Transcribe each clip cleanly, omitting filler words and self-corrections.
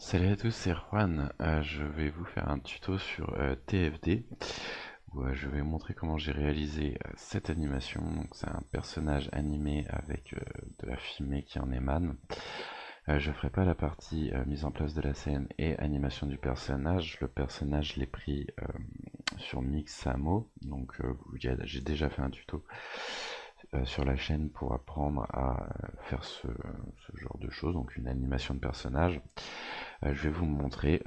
Salut à tous, c'est Juan. Je vais vous faire un tuto sur TFD où je vais vous montrer comment j'ai réalisé cette animation. Donc c'est un personnage animé avec de la fumée qui en émane. Je ferai pas la partie mise en place de la scène et animation du personnage. Le personnage je l'ai pris sur Mixamo, donc j'ai déjà fait un tuto sur la chaîne pour apprendre à faire ce genre de choses, donc une animation de personnage. Je vais vous montrer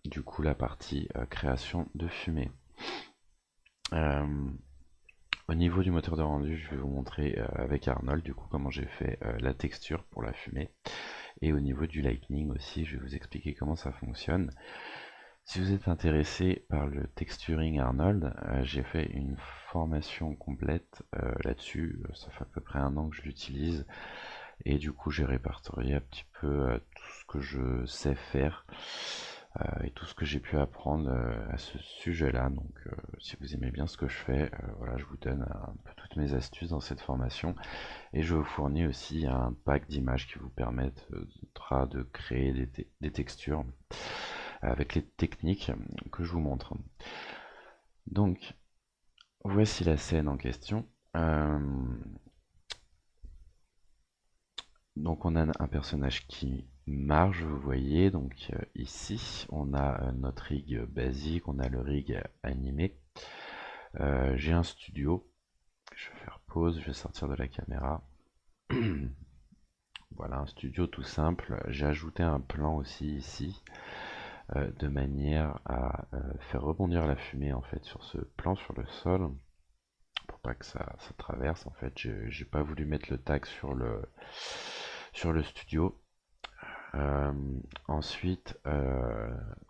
du coup la partie création de fumée. Euh, Au niveau du moteur de rendu, je vais vous montrer avec Arnold du coup comment j'ai fait la texture pour la fumée. Et au niveau du lightning aussi, je vais vous expliquer comment ça fonctionne. Si vous êtes intéressé par le texturing Arnold, j'ai fait une formation complète là-dessus. Ça fait à peu près un an que je l'utilise. Et du coup, j'ai répertorié un petit peu tout ce que je sais faire et tout ce que j'ai pu apprendre à ce sujet-là. Donc, si vous aimez bien ce que je fais, voilà, je vous donne un peu toutes mes astuces dans cette formation. Et je vous fournis aussi un pack d'images qui vous permettra de créer des textures avec les techniques que je vous montre. Donc, voici la scène en question. Donc on a un personnage qui marche, vous voyez, donc ici on a notre rig basique, on a le rig animé. J'ai un studio, je vais faire pause, je vais sortir de la caméra. Voilà, un studio tout simple. J'ai ajouté un plan aussi ici, de manière à faire rebondir la fumée en fait sur ce plan sur le sol, pour pas que ça traverse. En fait, j'ai pas voulu mettre le tag sur le studio. Euh, Ensuite,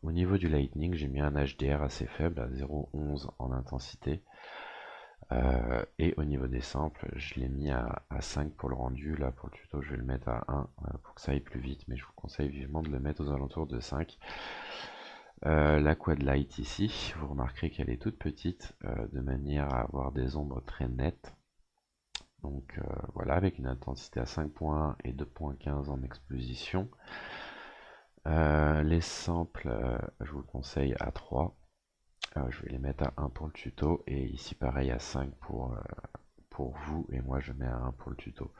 au niveau du lightning, j'ai mis un HDR assez faible à 0,11 en intensité. Et au niveau des samples, je l'ai mis à 5 pour le rendu. Là, pour le tuto, je vais le mettre à 1 pour que ça aille plus vite, mais je vous conseille vivement de le mettre aux alentours de 5. La quad light ici, vous remarquerez qu'elle est toute petite, de manière à avoir des ombres très nettes. Donc voilà, avec une intensité à 5.1 et 2.15 en exposition. Les samples, je vous le conseille à 3. Je vais les mettre à 1 pour le tuto et ici pareil à 5 pour vous et moi je mets à 1 pour le tuto.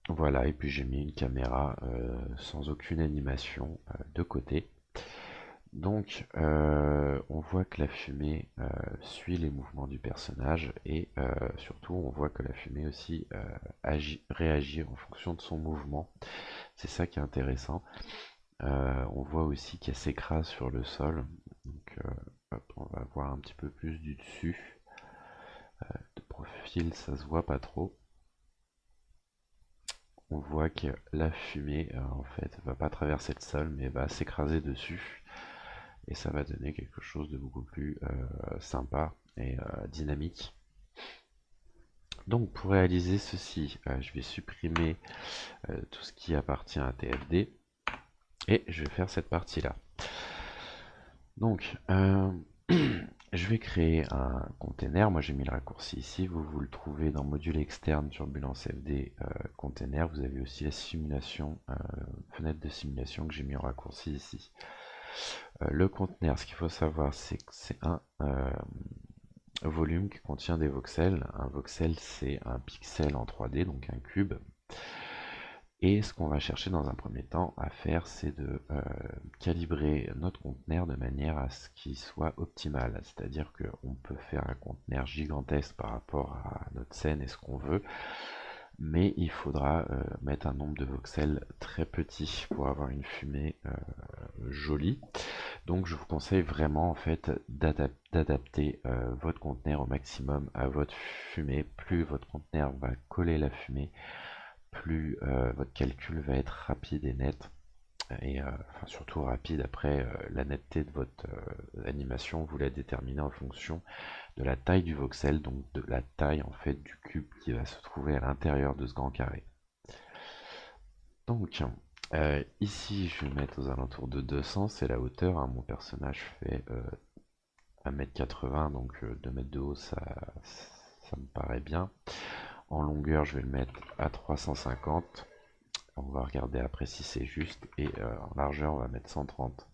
Voilà, et puis j'ai mis une caméra sans aucune animation de côté. Donc on voit que la fumée suit les mouvements du personnage et surtout on voit que la fumée aussi réagit en fonction de son mouvement. C'est ça qui est intéressant. On voit aussi qu'elle s'écrase sur le sol. Donc hop, on va voir un petit peu plus du dessus. De profil, ça se voit pas trop. On voit que la fumée, en fait, va pas traverser le sol, mais va s'écraser dessus. Et ça va donner quelque chose de beaucoup plus sympa et dynamique. Donc pour réaliser ceci, je vais supprimer tout ce qui appartient à TFD. Et je vais faire cette partie-là. Donc, je vais créer un container. Moi, j'ai mis le raccourci ici. Vous le trouvez dans module externe Turbulence FD container. Vous avez aussi la simulation, fenêtre de simulation que j'ai mis en raccourci ici. Le conteneur, ce qu'il faut savoir, c'est que c'est un volume qui contient des voxels. Un voxel, c'est un pixel en 3D, donc un cube. Et ce qu'on va chercher dans un premier temps à faire, c'est de calibrer notre conteneur de manière à ce qu'il soit optimal. C'est-à-dire qu'on peut faire un conteneur gigantesque par rapport à notre scène et ce qu'on veut, mais il faudra mettre un nombre de voxels très petit pour avoir une fumée jolie. Donc je vous conseille vraiment en fait d'adapter votre conteneur au maximum à votre fumée. Plus votre conteneur va coller la fumée, plus votre calcul va être rapide et net, et surtout rapide. Après, la netteté de votre animation, vous la déterminez en fonction de la taille du voxel, donc de la taille en fait du cube qui va se trouver à l'intérieur de ce grand carré. Donc ici je vais mettre aux alentours de 200, c'est la hauteur, hein. Mon personnage fait 1m80, donc 2 mètres de haut, ça me paraît bien. En longueur, je vais le mettre à 350. on va regarder après si c'est juste, et en largeur on va mettre 130.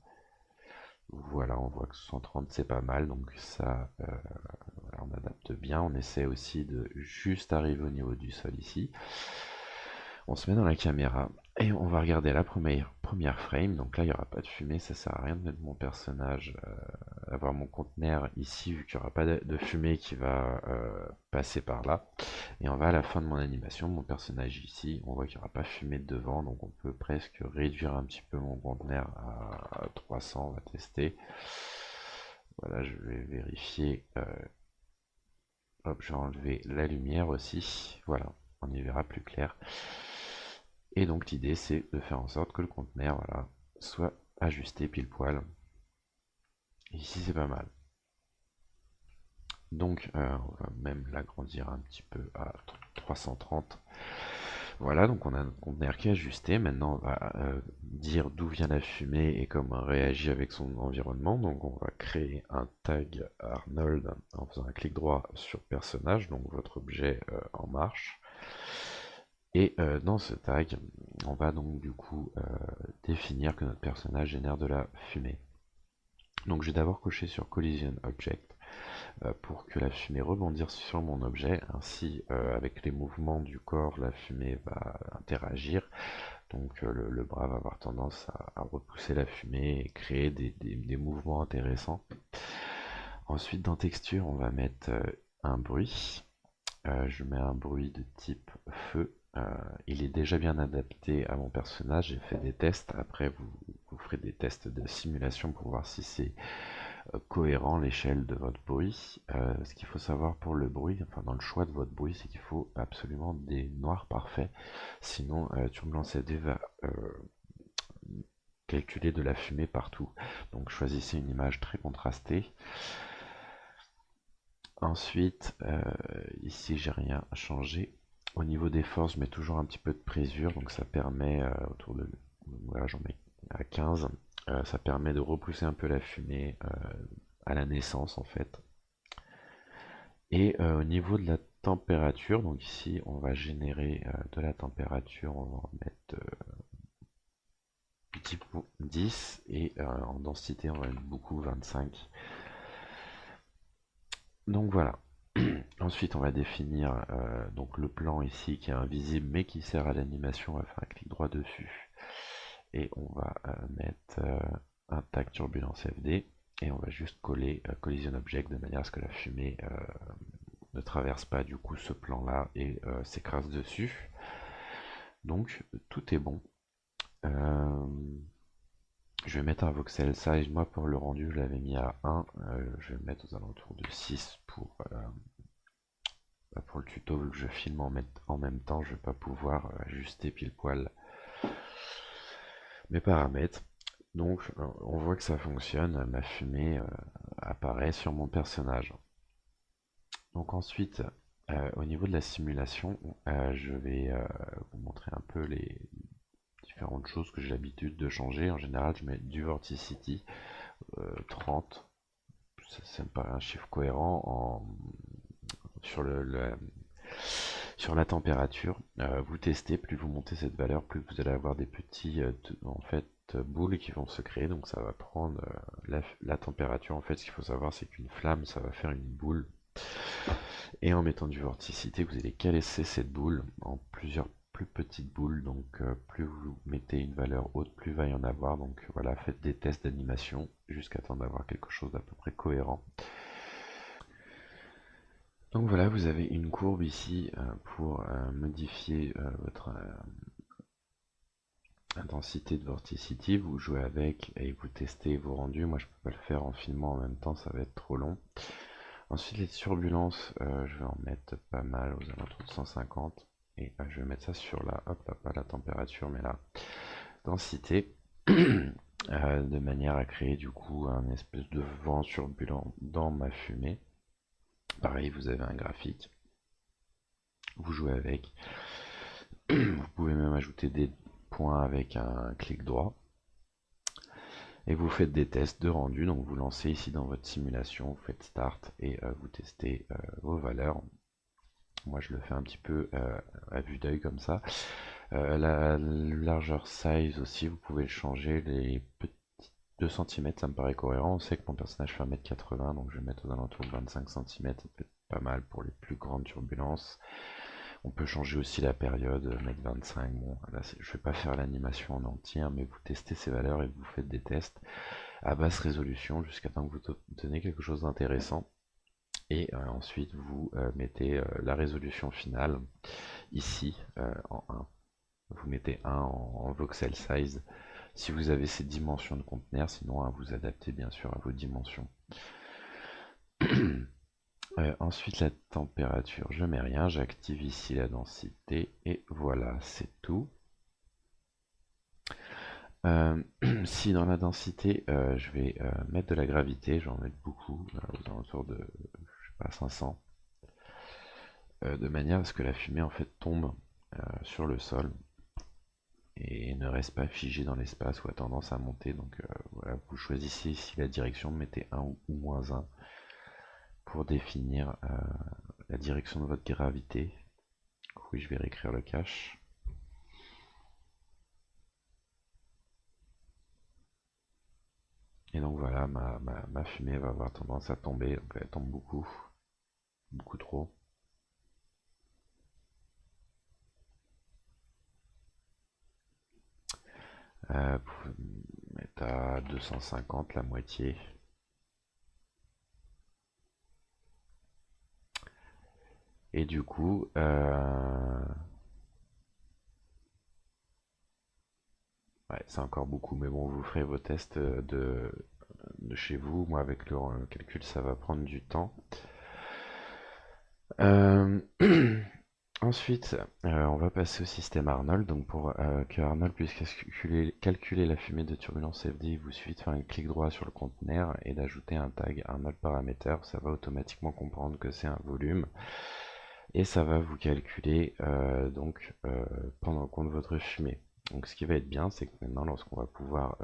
Voilà, on voit que 130 c'est pas mal, donc ça, voilà, on adapte bien. On essaie aussi de juste arriver au niveau du sol ici. On se met dans la caméra et on va regarder la première frame. Donc là, il n'y aura pas de fumée, ça sert à rien de mettre mon personnage, avoir mon conteneur ici, vu qu'il n'y aura pas de fumée qui va passer par là. Et on va à la fin de mon animation, mon personnage ici, on voit qu'il n'y aura pas fumée de devant, donc on peut presque réduire un petit peu mon conteneur à 300, on va tester. Voilà, je vais vérifier. Hop, je vais enlever la lumière aussi. Voilà, on y verra plus clair. Et donc l'idée c'est de faire en sorte que le conteneur, voilà, soit ajusté pile poil. Ici c'est pas mal. Donc on va même l'agrandir un petit peu à 330. Voilà, donc on a notre conteneur qui est ajusté. Maintenant on va dire d'où vient la fumée et comment réagit avec son environnement. Donc on va créer un tag Arnold en faisant un clic droit sur personnage, donc votre objet en marche. Et dans ce tag, on va donc du coup définir que notre personnage génère de la fumée. Donc je vais d'abord cocher sur Collision Object pour que la fumée rebondisse sur mon objet. Ainsi, avec les mouvements du corps, la fumée va interagir. Donc le bras va avoir tendance à repousser la fumée et créer des mouvements intéressants. Ensuite, dans texture, on va mettre un bruit. Je mets un bruit de type feu. Il est déjà bien adapté à mon personnage. J'ai fait des tests. Après, vous ferez des tests de simulation pour voir si c'est cohérent l'échelle de votre bruit. Ce qu'il faut savoir pour le bruit, enfin dans le choix de votre bruit, c'est qu'il faut absolument des noirs parfaits. Sinon, Turbulence FD va calculer de la fumée partout. Donc choisissez une image très contrastée. Ensuite, ici j'ai rien changé. Au niveau des forces, je mets toujours un petit peu de présure, donc ça permet autour de, voilà, j'en mets à 15. Ça permet de repousser un peu la fumée à la naissance en fait. Et au niveau de la température, donc ici on va générer de la température, on va en mettre 10 et en densité on va mettre beaucoup, 25. Donc voilà. Ensuite, on va définir donc le plan ici qui est invisible mais qui sert à l'animation. On va faire un clic droit dessus et on va mettre un tag turbulence FD et on va juste coller collision object de manière à ce que la fumée ne traverse pas du coup ce plan là et s'écrase dessus. Donc tout est bon. Je vais mettre un voxel size. Moi pour le rendu je l'avais mis à 1. Je vais mettre aux alentours de 6 pour le tuto, vu que je filme en même temps, je vais pas pouvoir ajuster pile poil mes paramètres. Donc on voit que ça fonctionne, ma fumée apparaît sur mon personnage. Donc ensuite, au niveau de la simulation, je vais vous montrer un peu les différentes choses que j'ai l'habitude de changer. En général, je mets du Vorticity 30. Ça me paraît un chiffre cohérent sur sur la température. Vous testez, plus vous montez cette valeur, plus vous allez avoir des petits en fait boules qui vont se créer. Donc ça va prendre la température. En fait, ce qu'il faut savoir, c'est qu'une flamme, ça va faire une boule. Et en mettant du vorticité, vous allez caresser cette boule en plusieurs plus petites boules. Donc plus vous mettez une valeur haute, plus il va y en avoir. Donc voilà, faites des tests d'animation jusqu'à temps d'avoir quelque chose d'à peu près cohérent. Donc voilà, vous avez une courbe ici pour modifier votre intensité de vorticity. Vous jouez avec et vous testez vos rendus. Moi je peux pas le faire en filmant en même temps, ça va être trop long. Ensuite les turbulences, je vais en mettre pas mal, aux alentours de 150. Et je vais mettre ça sur la, hop là, pas la température mais la densité. De manière à créer du coup un espèce de vent turbulent dans ma fumée. Pareil, vous avez un graphique, vous jouez avec. Vous pouvez même ajouter des points avec un clic droit. Et vous faites des tests de rendu. Donc vous lancez ici dans votre simulation, vous faites Start et vous testez vos valeurs. Moi je le fais un petit peu à vue d'œil comme ça. La largeur size aussi, vous pouvez le changer. Les petits 2 cm, ça me paraît cohérent. On sait que mon personnage fait 1,80 m, donc je vais mettre aux alentours de 25 cm. Ça peut être pas mal pour les plus grandes turbulences. On peut changer aussi la période, mettre 25. Bon, là, je vais pas faire l'animation en entier, hein, mais vous testez ces valeurs et vous faites des tests à basse résolution jusqu'à temps que vous obtenez quelque chose d'intéressant. Et ensuite, vous mettez la résolution finale ici en 1. Vous mettez 1 en voxel size si vous avez ces dimensions de conteneur, sinon vous adaptez bien sûr à vos dimensions. Ensuite la température, je mets rien, j'active ici la densité et voilà, c'est tout. Si dans la densité je vais mettre de la gravité, je vais en mettre beaucoup, aux alentours de je sais pas, 500, de manière à ce que la fumée en fait tombe sur le sol et ne reste pas figée dans l'espace ou a tendance à monter. Donc voilà, vous choisissez ici la direction, mettez 1 ou -1 pour définir la direction de votre gravité. Oui, je vais réécrire le cache. Et donc voilà, ma fumée va avoir tendance à tomber, donc elle tombe beaucoup, beaucoup trop. Vous mettre à 250, la moitié. Et du coup, ouais, c'est encore beaucoup, mais bon, vous ferez vos tests de chez vous. Moi, avec le calcul, ça va prendre du temps. Ensuite, on va passer au système Arnold. Donc pour que Arnold puisse calculer la fumée de turbulence FD, il vous suffit de faire un clic droit sur le conteneur et d'ajouter un tag Arnold Parameter. Ça va automatiquement comprendre que c'est un volume. Et ça va vous calculer prendre en compte votre fumée. Donc ce qui va être bien, c'est que maintenant, lorsqu'on va pouvoir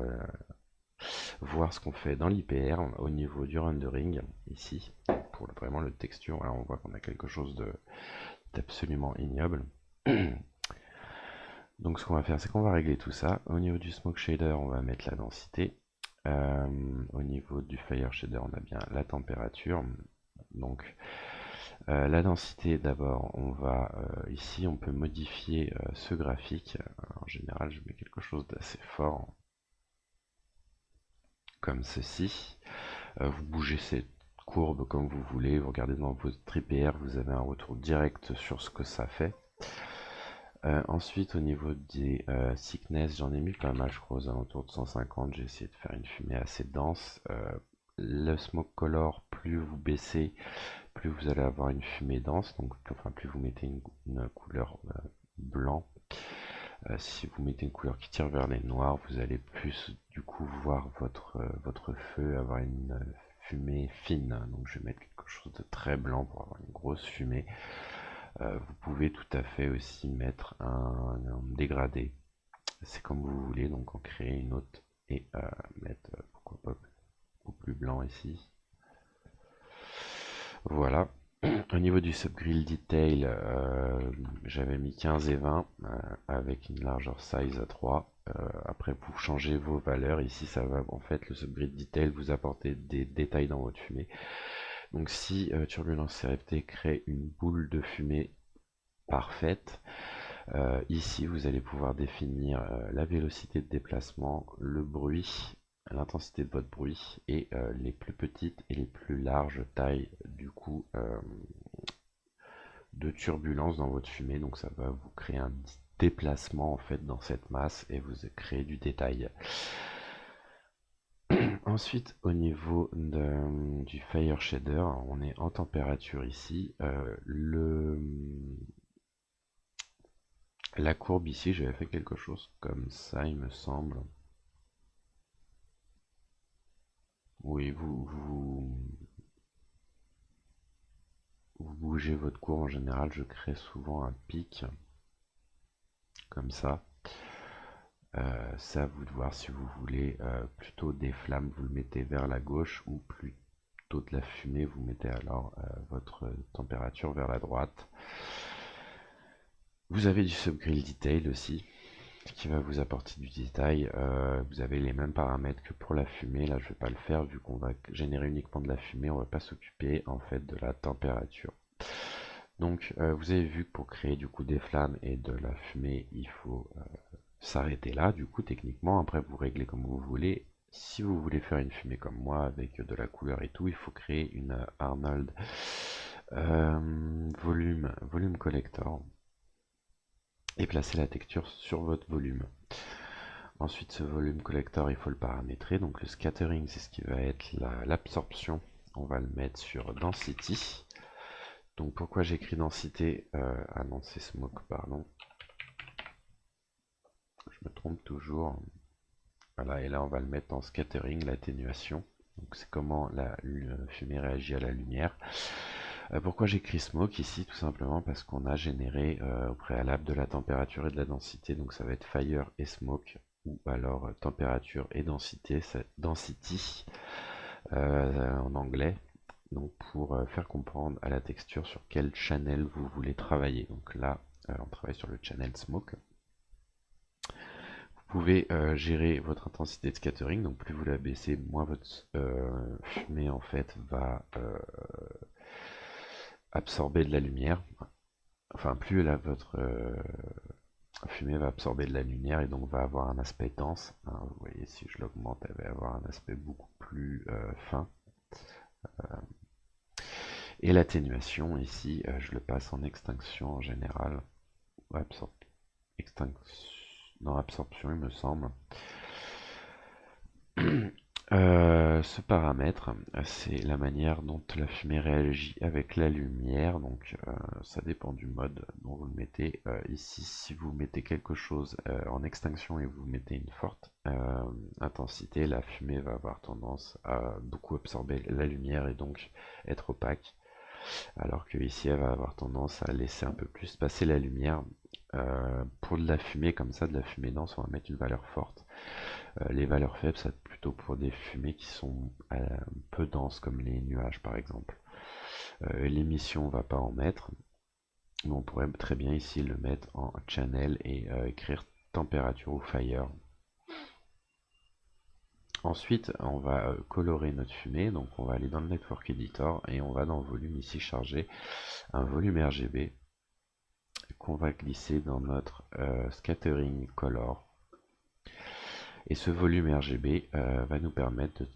voir ce qu'on fait dans l'IPR au niveau du rendering, ici, pour vraiment le texture, là on voit qu'on a quelque chose d'absolument ignoble. Donc ce qu'on va faire, c'est qu'on va régler tout ça. Au niveau du smoke shader, on va mettre la densité. Au niveau du fire shader, on a bien la température. Donc la densité, d'abord, on va ici, on peut modifier ce graphique. En général, je mets quelque chose d'assez fort, comme ceci. Vous bougez cette courbe comme vous voulez, vous regardez dans votre IPR, vous avez un retour direct sur ce que ça fait. Ensuite, au niveau des thickness, j'en ai mis pas mal, je crois, aux alentours de 150. J'ai essayé de faire une fumée assez dense. Le smoke color, plus vous baissez, plus vous allez avoir une fumée dense. Donc, enfin, plus vous mettez une couleur blanc. Si vous mettez une couleur qui tire vers les noirs, vous allez plus du coup voir votre feu avoir une fumée fine. Donc je vais mettre quelque chose de très blanc pour avoir une grosse fumée. Vous pouvez tout à fait aussi mettre un dégradé. C'est comme vous voulez, donc en créer une autre et mettre pourquoi pas beaucoup plus blanc ici. Voilà. Au niveau du subgrill detail, j'avais mis 15 et 20 avec une largeur size à 3. Après, pour changer vos valeurs, ici, ça va en fait le subgrid detail vous apporter des détails dans votre fumée. Donc, si Turbulence CRFT crée une boule de fumée parfaite, ici, vous allez pouvoir définir la vélocité de déplacement, le bruit, l'intensité de votre bruit et les plus petites et les plus larges tailles du coup de turbulence dans votre fumée. Donc ça va vous créer un déplacement en fait dans cette masse et vous créer du détail. Ensuite, au niveau du fire shader, on est en température ici. La courbe ici, j'avais fait quelque chose comme ça, il me semble. Oui, vous bougez votre courbe en général, je crée souvent un pic, comme ça. C'est à vous de voir si vous voulez plutôt des flammes, vous le mettez vers la gauche, ou plutôt de la fumée, vous mettez alors votre température vers la droite. Vous avez du subgrill detail aussi, qui va vous apporter du détail. Vous avez les mêmes paramètres que pour la fumée. Là, je vais pas le faire vu qu'on va générer uniquement de la fumée. On va pas s'occuper en fait de la température. Donc, vous avez vu que pour créer du coup des flammes et de la fumée, il faut s'arrêter là. Du coup, techniquement, après vous réglez comme vous voulez. Si vous voulez faire une fumée comme moi avec de la couleur et tout, il faut créer une Arnold volume collector et placer la texture sur votre volume. Ensuite, ce volume collector, il faut le paramétrer. Donc le scattering, c'est ce qui va être l'absorption. On va le mettre sur density. Donc pourquoi j'écris densité ah non, c'est smoke, pardon. Je me trompe toujours. Voilà, et là on va le mettre en scattering, l'atténuation. Donc c'est comment la fumée réagit à la lumière. Pourquoi j'écris smoke ici? Tout simplement parce qu'on a généré au préalable de la température et de la densité. Donc ça va être fire et smoke, ou alors température et densité, density en anglais. Donc pour faire comprendre à la texture sur quel channel vous voulez travailler. Donc là, on travaille sur le channel smoke. Vous pouvez gérer votre intensité de scattering, donc plus vous la baissez, moins votre fumée en fait va absorber de la lumière. Enfin, plus là, votre fumée va absorber de la lumière et donc va avoir un aspect dense. Hein, vous voyez, si je l'augmente, elle va avoir un aspect beaucoup plus fin. Et l'atténuation, ici, je le passe en extinction en général. Non, absorption, il me semble. Ce paramètre, c'est la manière dont la fumée réagit avec la lumière. Donc, ça dépend du mode dont vous le mettez. Ici, si vous mettez quelque chose en extinction et vous mettez une forte intensité, la fumée va avoir tendance à beaucoup absorber la lumière et donc être opaque. Alors que ici, elle va avoir tendance à laisser un peu plus passer la lumière. Pour de la fumée comme ça, de la fumée dense, on va mettre une valeur forte. Les valeurs faibles, ça va être plutôt pour des fumées qui sont peu denses, comme les nuages par exemple. L'émission, on va pas en mettre, mais on pourrait très bien ici le mettre en channel et écrire température ou fire. Ensuite, on va colorer notre fumée, donc on va aller dans le Network Editor et on va dans volume ici charger un volume RGB qu'on va glisser dans notre scattering color. Et ce volume RGB va nous permettre de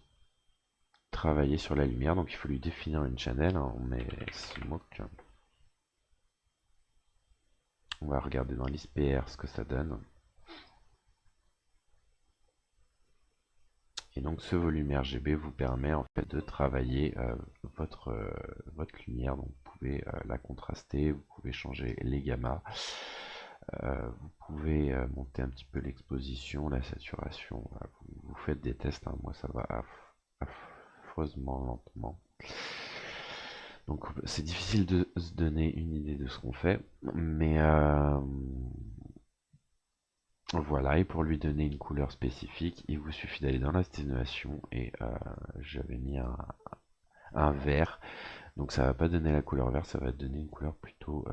travailler sur la lumière. Donc il faut lui définir une channel. Hein. On met smoke. On va regarder dans l'ISPR ce que ça donne. Et donc ce volume RGB vous permet en fait de travailler votre lumière. Donc vous pouvez la contraster, vous pouvez changer les gammas. Vous pouvez monter un petit peu l'exposition, la saturation. Vous faites des tests, hein. Moi ça va affreusement lentement. Donc c'est difficile de se donner une idée de ce qu'on fait, mais voilà. Et pour lui donner une couleur spécifique, il vous suffit d'aller dans l'atténuation et j'avais mis un vert. Donc ça va pas donner la couleur vert, ça va donner une couleur plutôt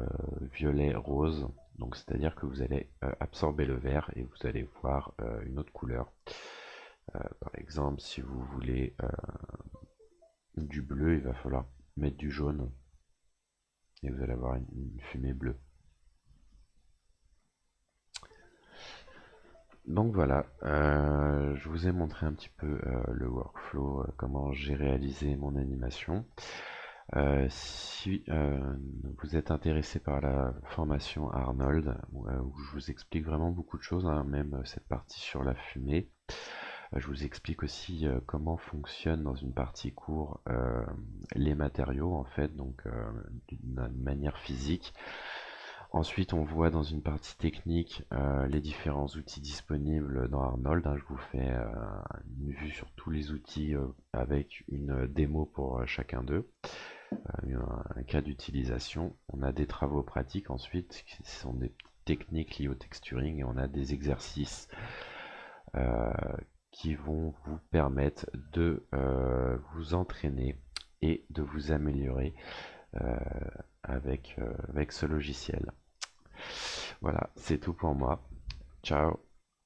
violet rose. Donc c'est-à-dire que vous allez absorber le vert et vous allez voir une autre couleur. Par exemple, si vous voulez du bleu, il va falloir mettre du jaune et vous allez avoir une fumée bleue. Donc voilà, je vous ai montré un petit peu le workflow, comment j'ai réalisé mon animation. Si vous êtes intéressé par la formation Arnold, où je vous explique vraiment beaucoup de choses, hein, même cette partie sur la fumée. Je vous explique aussi comment fonctionne dans une partie cours les matériaux en fait, donc d'une manière physique. Ensuite, on voit dans une partie technique les différents outils disponibles dans Arnold. Hein. Je vous fais une vue sur tous les outils avec une démo pour chacun d'eux. Un cas d'utilisation. On a des travaux pratiques ensuite, qui sont des techniques liées au texturing, et on a des exercices qui vont vous permettre de vous entraîner et de vous améliorer avec ce logiciel. Voilà, c'est tout pour moi. Ciao.